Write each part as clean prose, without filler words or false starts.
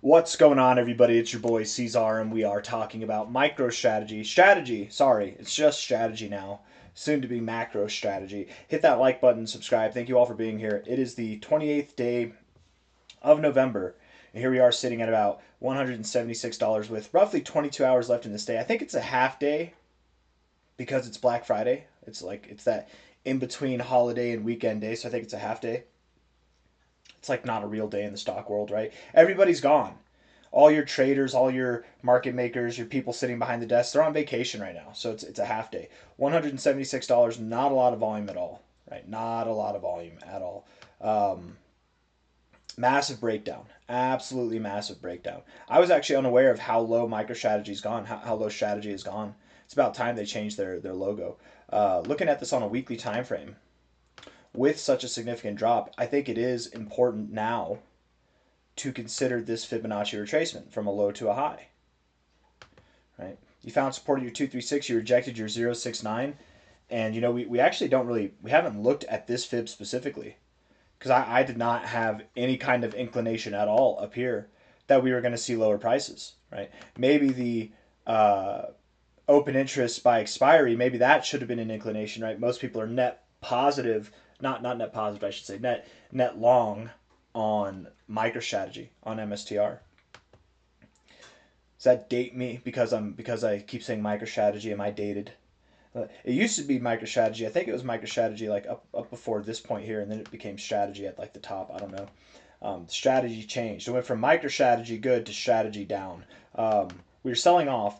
What's going on, everybody? It's your boy C-Zar, and we are talking about micro strategy. Sorry, it's just strategy now. Soon to be macro strategy. Hit that like button, subscribe. Thank you all for being here. It is the 28th day of November, and here we are sitting at about $176 with roughly 22 hours left in this day. I think it's a half day because it's Black Friday. It's that in between holiday and weekend day, so I think it's a half day. It's like not a real day in the stock world, right? Everybody's gone. All your traders, all your market makers, your people sitting behind the desk, they're on vacation right now. So it's a half day. $176, not a lot of volume at all, right? Not a lot of volume at all. Massive breakdown. Absolutely massive breakdown. I was actually unaware of how low MicroStrategy's gone, how low strategy has gone. It's about time they changed their logo. Looking at this on a weekly time frame, with such a significant drop, I think it is important now to consider this Fibonacci retracement from a low to a high. Right? You found support at your 236, you rejected your 069, and we actually we haven't looked at this fib specifically because I did not have any kind of inclination at all up here that we were going to see lower prices. Right? Maybe the open interest by expiry, maybe that should have been an inclination. Right? Most people are net positive. Not net positive, I should say, net long on MicroStrategy on MSTR. Does that date me because I keep saying MicroStrategy? Am I dated? It used to be MicroStrategy. I think it was MicroStrategy like up before this point here, and then it became strategy at like the top. I don't know. Strategy changed. It went from MicroStrategy good to strategy down. We were selling off.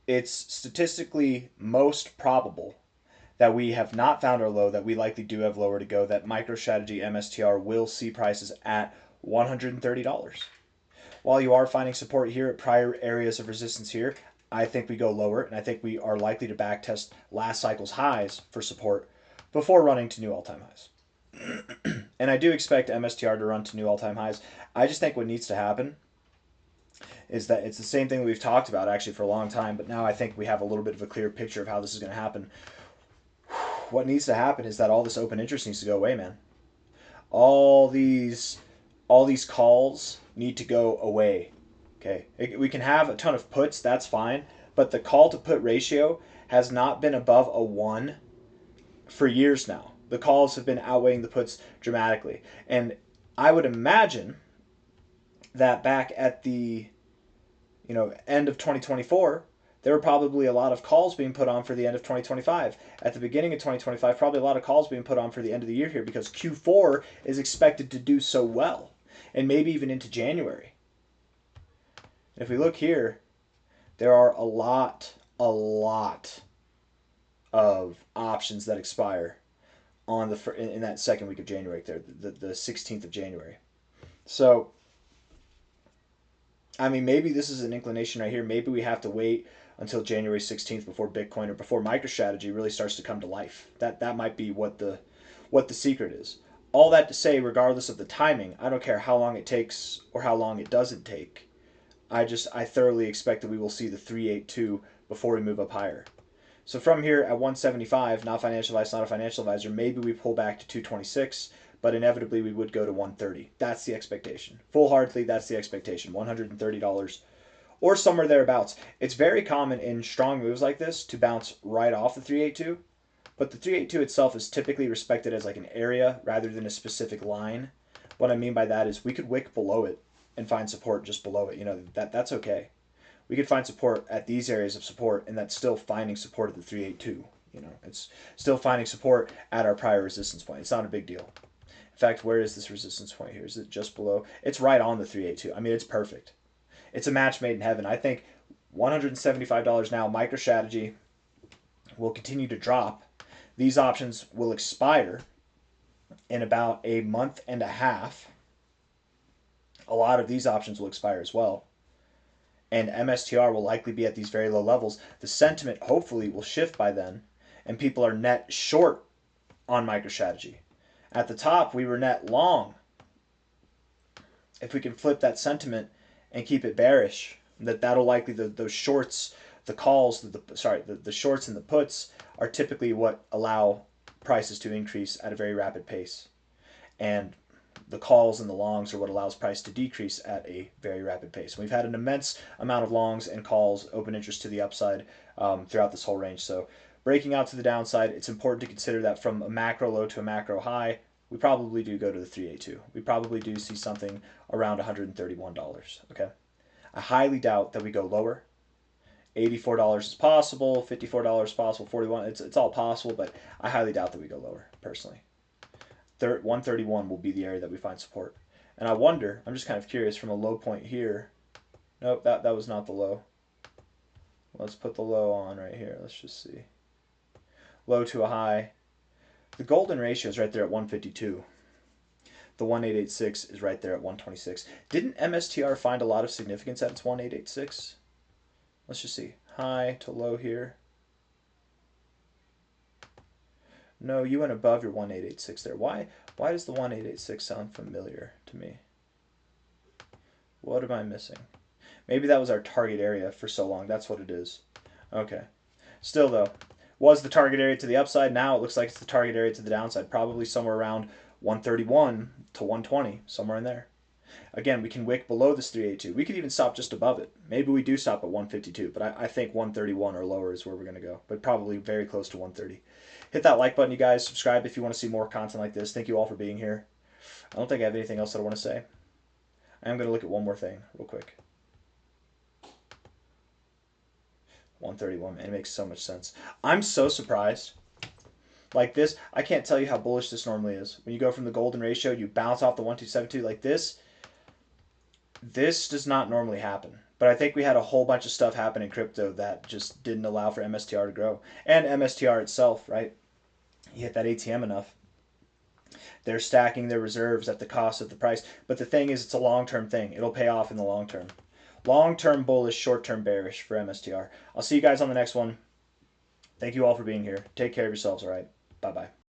It's statistically most probable that we have not found our low, that we likely do have lower to go, that MicroStrategy MSTR will see prices at $130. While you are finding support here at prior areas of resistance here, I think we go lower, and I think we are likely to backtest last cycle's highs for support before running to new all-time highs. And I do expect MSTR to run to new all-time highs. I just think what needs to happen is that it's the same thing that we've talked about actually for a long time, but now I think we have a little bit of a clear picture of how this is going to happen. What needs to happen is that all this open interest needs to go away, man. All these calls need to go away. Okay, we can have a ton of puts, that's fine, but the call to put ratio has not been above a 1 for years now. The calls have been outweighing the puts dramatically, and I would imagine that back at the end of 2024, there were probably a lot of calls being put on for the end of 2025. At the beginning of 2025, probably a lot of calls being put on for the end of the year here because Q4 is expected to do so well, and maybe even into January. If we look here, there are a lot of options that expire on in that second week of January there, the 16th of January. So, I mean, maybe this is an inclination right here. Maybe we have to wait until January 16th before Bitcoin or before MicroStrategy really starts to come to life. That might be what the secret is. All that to say, regardless of the timing, I don't care how long it takes or how long it doesn't take. I thoroughly expect that we will see the 382 before we move up higher. So from here at 175, not financial advice, not a financial advisor, maybe we pull back to 226, but inevitably we would go to 130. That's the expectation. Full-heartedly, that's the expectation. $130 or somewhere thereabouts. It's very common in strong moves like this to bounce right off the 382, but the 382 itself is typically respected as like an area rather than a specific line. What I mean by that is we could wick below it and find support just below it. That's okay. We could find support at these areas of support, and that's still finding support at the 382. It's still finding support at our prior resistance point. It's not a big deal. In fact, where is this resistance point here? Is it just below? It's right on the 382. I mean, it's perfect. It's a match made in heaven. I think $175 now, MicroStrategy will continue to drop. These options will expire in about a month and a half. A lot of these options will expire as well. And MSTR will likely be at these very low levels. The sentiment hopefully will shift by then, and people are net short on MicroStrategy. At the top, we were net long. If we can flip that sentiment and keep it bearish, that'll likely those shorts, the calls, the shorts and the puts are typically what allow prices to increase at a very rapid pace. And the calls and the longs are what allows price to decrease at a very rapid pace. We've had an immense amount of longs and calls, open interest to the upside throughout this whole range. So breaking out to the downside, it's important to consider that from a macro low to a macro high, we probably do go to the 382. We probably do see something around $131. Okay, I highly doubt that we go lower. $84 is possible, $54 is possible, 41. It's all possible, but I highly doubt that we go lower personally. 131 will be the area that we find support. And I wonder, I'm just kind of curious from a low point here. Nope, that was not the low. Let's put the low on right here. Let's just see. Low to a high. The golden ratio is right there at 152. The 1886 is right there at 126. Didn't MSTR find a lot of significance at its 1886? Let's just see. High to low here. No, you went above your 1886 there. Why does the 1886 sound familiar to me? What am I missing? Maybe that was our target area for so long. That's what it is. Okay. Still though, was the target area to the upside. Now it looks like it's the target area to the downside. Probably somewhere around 131 to 120, somewhere in there. Again, we can wick below this 382. We could even stop just above it. Maybe we do stop at 152, but I think 131 or lower is where we're going to go, but probably very close to 130. Hit that like button, you guys. Subscribe if you want to see more content like this. Thank you all for being here. I don't think I have anything else that I want to say. I am going to look at one more thing real quick. 131, man, it makes so much sense. I'm so surprised. Like this, I can't tell you how bullish this normally is. When you go from the golden ratio, you bounce off the 1272 like this. This does not normally happen. But I think we had a whole bunch of stuff happen in crypto that just didn't allow for MSTR to grow. And MSTR itself, right? You hit that ATM enough. They're stacking their reserves at the cost of the price. But the thing is, it's a long-term thing. It'll pay off in the long term. Long-term bullish, short-term bearish for MSTR. I'll see you guys on the next one. Thank you all for being here. Take care of yourselves, all right? Bye-bye.